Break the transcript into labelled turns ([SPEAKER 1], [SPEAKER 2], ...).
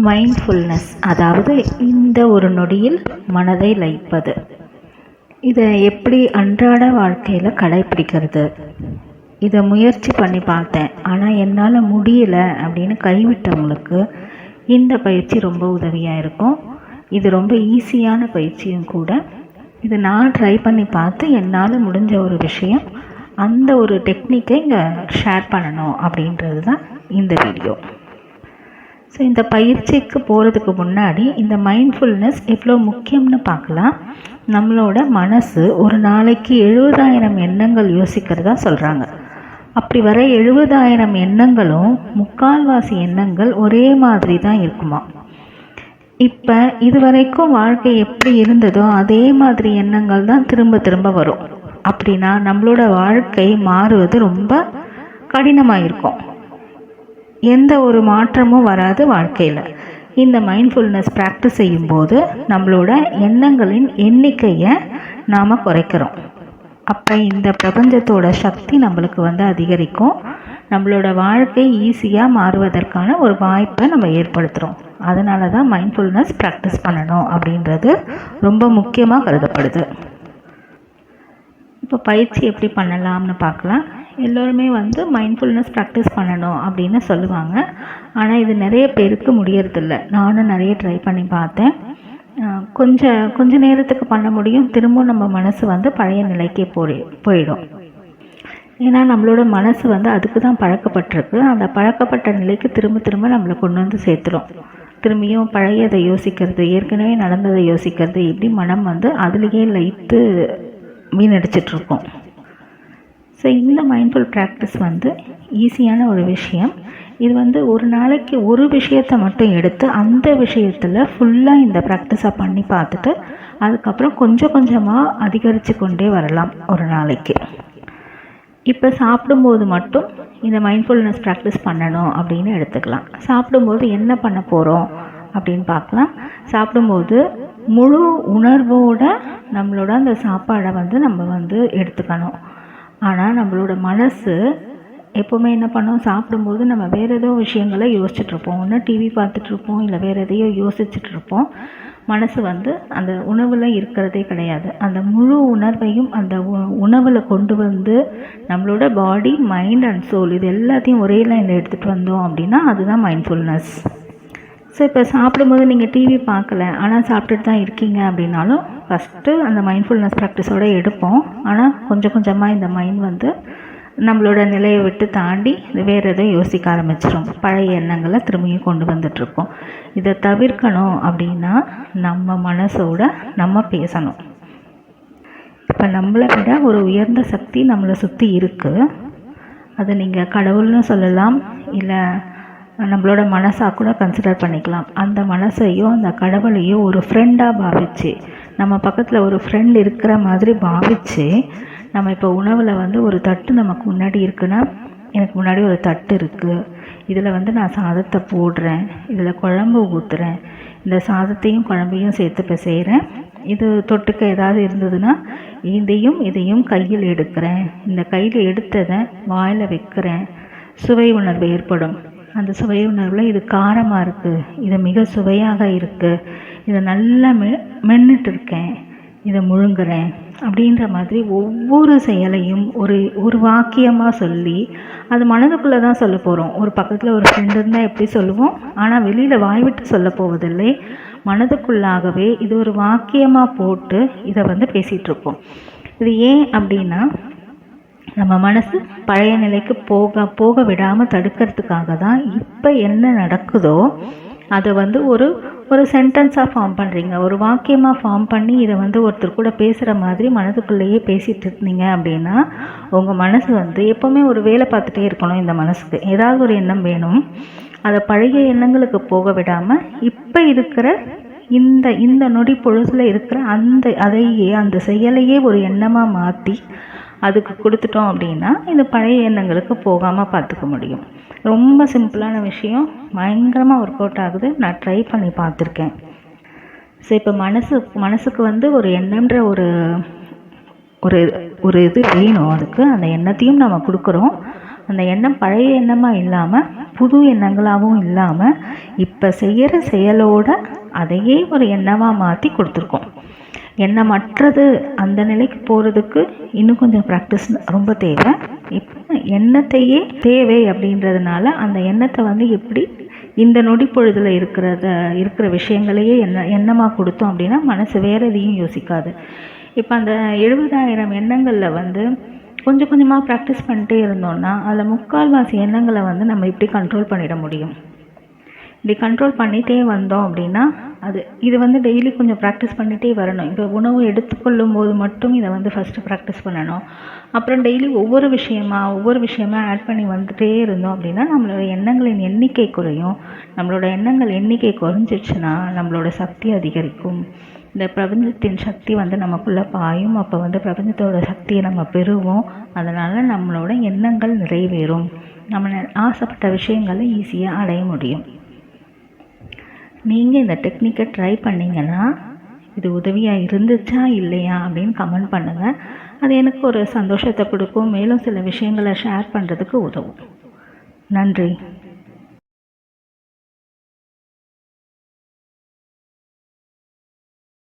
[SPEAKER 1] Mindfulness, அதாவது இந்த ஒரு நொடியில் மனதை லயிப்பது. இதை எப்படி அன்றாட வாழ்க்கையில் கடைப்பிடிக்கிறது? இதை முயற்சி பண்ணி பார்த்தேன், ஆனால் என்னால் முடியல அப்படின்னு கைவிட்டவங்களுக்கு இந்த பயிற்சி ரொம்ப உதவியாக இருக்கும். இது ரொம்ப ஈஸியான பயிற்சியும் கூட. இது நான் ட்ரை பண்ணி பார்த்து என்னால் முடிஞ்ச ஒரு விஷயம், அந்த ஒரு டெக்னிக்கை இங்கே ஷேர் பண்ணணும் அப்படின்றது தான் இந்த வீடியோ. ஸோ இந்த பயிற்சிக்கு போகிறதுக்கு முன்னாடி இந்த மைண்ட்ஃபுல்னஸ் எவ்வளோ முக்கியம்னு பார்க்கலாம். நம்மளோட மனசு ஒரு நாளைக்கு 70,000 எண்ணங்கள் யோசிக்கிறதா சொல்கிறாங்க. அப்படி வர 70,000 எண்ணங்களும் 3/4 எண்ணங்கள் ஒரே மாதிரி தான் இருக்குமா. இப்போ இது வரைக்கும் வாழ்க்கை எப்படி இருந்ததோ அதே மாதிரி எண்ணங்கள் தான் திரும்ப திரும்ப வரும். அப்படின்னா நம்மளோட வாழ்க்கை மாறுவது ரொம்ப கடினமாக இருக்கும். எந்த ஒரு மாற்றமும் வராது வாழ்க்கையில். இந்த மைண்ட்ஃபுல்னஸ் ப்ராக்டிஸ் செய்யும்போது நம்மளோட எண்ணங்களின் எண்ணிக்கையை நாம் குறைக்கிறோம். அப்போ இந்த பிரபஞ்சத்தோட சக்தி நம்மளுக்கு அதிகரிக்கும். நம்மளோட வாழ்க்கை ஈஸியாக மாறுவதற்கான ஒரு வாய்ப்பை நம்ம ஏற்படுத்துகிறோம். அதனால தான் மைண்ட்ஃபுல்னஸ் ப்ராக்டிஸ் பண்ணணும் அப்படின்றது ரொம்ப முக்கியமாக கருதப்படுது. இப்போ பயிற்சி எப்படி பண்ணலாம்னு பார்க்கலாம். எல்லோருமே மைண்ட்ஃபுல்னஸ் ப்ராக்டிஸ் பண்ணணும் அப்படின்னு சொல்லுவாங்க. ஆனால் இது நிறைய பேருக்கு முடியறதில்ல. நானும் நிறைய ட்ரை பண்ணி பார்த்தேன். கொஞ்ச நேரத்துக்கு பண்ண முடியும், திரும்ப நம்ம மனசு பழைய நிலைக்கே போயிடும். ஏன்னா நம்மளோட மனசு அதுக்கு தான் பழக்கப்பட்டிருக்கு. அந்த பழக்கப்பட்ட நிலைக்கு திரும்ப திரும்ப நம்மளை கொண்டு சேர்த்துடும். திரும்பியும் பழையதை யோசிக்கிறது, ஏற்கனவே நடந்ததை யோசிக்கிறது, இப்படி மனம் அதுலேயே லயித்து வீணடிச்சிட்ருக்கோம். ஸோ இந்த மைண்ட்ஃபுல் ப்ராக்டிஸ் ஈஸியான ஒரு விஷயம். இது ஒரு நாளைக்கு ஒரு விஷயத்தை மட்டும் எடுத்து அந்த விஷயத்தில் ஃபுல்லாக இந்த ப்ராக்டிஸை பண்ணி பார்த்துட்டு அதுக்கப்புறம் கொஞ்சம் கொஞ்சமாக அதிகரித்து கொண்டே வரலாம் ஒரு நாளைக்கு. இப்போ சாப்பிடும்போது மட்டும் இந்த மைண்ட்ஃபுல்னஸ் ப்ராக்டிஸ் பண்ணணும் அப்படின்னு எடுத்துக்கலாம். சாப்பிடும்போது என்ன பண்ண போகிறோம் அப்படின்னு பார்க்கலாம். சாப்பிடும்போது முழு உணர்வோடு நம்மளோட அந்த சாப்பாடை நம்ம எடுத்துக்கணும். ஆனால் நம்மளோட மனசு எப்போவுமே என்ன பண்ணோம், சாப்பிடும்போது நம்ம வேறு ஏதோ விஷயங்களை யோசிச்சுட்ருப்போம். ஒன்று டிவி பார்த்துட்ருப்போம், இல்லை வேறு எதையோ யோசிச்சுட்ருப்போம். மனசு அந்த உணவில் இருக்கிறதே கிடையாது. அந்த முழு உணர்வையும் அந்த உணவில் கொண்டு நம்மளோட பாடி, மைண்ட் அண்ட் சோல் இது எல்லாத்தையும் ஒரே லைனில் எடுத்துகிட்டு வந்தோம் அப்படின்னா அதுதான் மைண்ட்ஃபுல்னஸ். ஸோ இப்போ சாப்பிடும்போது நீங்கள் டிவி பார்க்கல, ஆனால் சாப்பிட்டுட்டு தான் இருக்கீங்க அப்படின்னாலும் ஃபஸ்ட்டு அந்த மைண்ட்ஃபுல்னஸ் ப்ராக்டிஸோடு எடுப்போம். ஆனால் கொஞ்சம் கொஞ்சமாக இந்த மைண்ட் நம்மளோட நிலையை விட்டு தாண்டி வேறு எதுவும் யோசிக்க ஆரம்பிச்சிடும். பழைய எண்ணங்களை திரும்பியும் கொண்டு வந்துட்ருக்கோம். இதை தவிர்க்கணும் அப்படின்னா நம்ம மனசோட நம்ம பேசணும். இப்போ நம்மளை விட ஒரு உயர்ந்த சக்தி நம்மளை சுற்றி இருக்குது. அது நீங்கள் கடவுள்னு சொல்லலாம், இல்லை நம்மளோட மனசாக கூட கன்சிடர் பண்ணிக்கலாம். அந்த மனசையோ அந்த கடவுளையோ ஒரு ஃப்ரெண்டாக பாவிச்சு, நம்ம பக்கத்தில் ஒரு ஃப்ரெண்ட் இருக்கிற மாதிரி பாவிச்சு, நம்ம இப்போ உணவில் ஒரு தட்டு நமக்கு முன்னாடி இருக்குன்னா, எனக்கு முன்னாடி ஒரு தட்டு இருக்குது, இதில் நான் சாதத்தை போடுறேன், இதில் குழம்பு ஊற்றுறேன், இந்த சாதத்தையும் குழம்பையும் சேர்த்து இப்போ செய்கிறேன், இது தொட்டுக்க ஏதாவது இருந்ததுன்னா இதையும் கையில் எடுக்கிறேன், இந்த கையில் எடுத்ததை வாயில் வைக்கிறேன், சுவை உணர்வு ஏற்படும். அந்த சுவை உணர்வில் இது காரமாக இருக்குது, இது மிக சுவையாக இருக்குது, இதை நல்லா மென்னுட்டு இருக்கேன், இதை முழுங்குறேன் அப்படின்ற மாதிரி ஒவ்வொரு செயலையும் ஒரு வாக்கியமாக சொல்லி அது மனதுக்குள்ளே தான் சொல்ல போகிறோம். ஒரு பக்கத்தில் ஒரு ஃப்ரெண்டு இருந்தால் எப்படி சொல்லுவோம், ஆனால் வெளியில் வாய்விட்டு சொல்ல போவதில்லை. மனதுக்குள்ளாகவே இது ஒரு வாக்கியமாக போட்டு இதை பேசிகிட்ருப்போம். இது ஏன் அப்படின்னா நம்ம மனசு பழைய நிலைக்கு போக விடாமல் தடுக்கிறதுக்காக தான். இப்போ என்ன நடக்குதோ அதை ஒரு சென்டென்ஸாக ஃபார்ம் பண்ணுறீங்க, ஒரு வாக்கியமாக ஃபார்ம் பண்ணி இதை ஒருத்தர் கூட பேசுகிற மாதிரி மனதுக்குள்ளேயே பேசிகிட்டு இருந்தீங்க அப்படின்னா உங்கள் மனசு எப்போவுமே ஒரு வேலை பார்த்துட்டே இருக்கணும். இந்த மனசுக்கு ஏதாவது ஒரு எண்ணம் வேணும். அதை பழைய எண்ணங்களுக்கு போக விடாமல் இப்போ இருக்கிற இந்த நொடி பொழுதில் இருக்கிற அந்த செயலையே ஒரு எண்ணமாக மாற்றி அதுக்கு கொடுத்துட்டோம் அப்படின்னா இந்த பழைய எண்ணங்களுக்கு போகாமல் பார்த்துக்க முடியும். ரொம்ப சிம்பிளான விஷயம், பயங்கரமாக ஒர்க் அவுட் ஆகுது. நான் ட்ரை பண்ணி பார்த்துருக்கேன். ஸோ இப்போ மனசுக்கு ஒரு எண்ணம்ன்ற ஒரு இது வேணும். அதுக்கு அந்த எண்ணத்தையும் நம்ம கொடுக்குறோம். அந்த எண்ணம் பழைய எண்ணமாக இல்லாமல் புது எண்ணங்களாகவும் இல்லாமல் இப்போ செய்கிற செயலோட அதையே ஒரு எண்ணமாக மாற்றி கொடுத்துருக்கோம். எண்ணமற்றது அந்த நிலைக்கு போகிறதுக்கு இன்னும் கொஞ்சம் ப்ராக்டிஸ் ரொம்ப தேவை. இப்போ எண்ணத்தையே தேவை அப்படின்றதுனால அந்த எண்ணத்தை வந்து எப்படி இந்த நொடி பொழுதில் இருக்கிற விஷயங்களையே எண்ணமாக கொடுத்தோம் அப்படின்னா மனசு வேறு எதையும் யோசிக்காது. இப்போ அந்த 70,000 எண்ணங்களில் வந்து கொஞ்சம் கொஞ்சமாக ப்ராக்டிஸ் பண்ணிட்டே இருந்தோம்னா அதில் 3/4 எண்ணங்களை வந்து நம்ம இப்படி கண்ட்ரோல் பண்ணிட முடியும். இப்படி கண்ட்ரோல் பண்ணிகிட்டே வந்தோம் அப்படின்னா இது வந்து டெய்லி கொஞ்சம் ப்ராக்டிஸ் பண்ணிகிட்டே வரணும். இப்போ உணவு எடுத்துக்கொள்ளும் போது மட்டும் இதை வந்து ஃபஸ்ட்டு ப்ராக்டிஸ் பண்ணணும். அப்புறம் டெய்லி ஒவ்வொரு விஷயமா ஆட் பண்ணி வந்துகிட்டே இருந்தோம் அப்படின்னா நம்மளோட எண்ணங்களின் எண்ணிக்கை குறையும். நம்மளோட எண்ணங்கள் எண்ணிக்கை குறைஞ்சிடுச்சுன்னா நம்மளோட சக்தி அதிகரிக்கும். இந்த பிரபஞ்சத்தின் சக்தி வந்து நமக்குள்ளே பாயும். அப்போ வந்து பிரபஞ்சத்தோட சக்தியை நம்ம பெறுவோம். அதனால் நம்மளோட எண்ணங்கள் நிறைவேறும். நம்ம ஆசைப்பட்ட விஷயங்களை ஈஸியாக அடைய முடியும். நீங்கள் இந்த டெக்னிக்கை ட்ரை பண்ணிங்கன்னா இது உதவியாக இருந்துச்சா இல்லையா அப்படின்னு கமெண்ட் பண்ணுங்கள். அது எனக்கு ஒரு சந்தோஷத்தை கொடுக்கும். மேலும் சில விஷயங்களை ஷேர் பண்ணுறதுக்கு உதவும். நன்றி.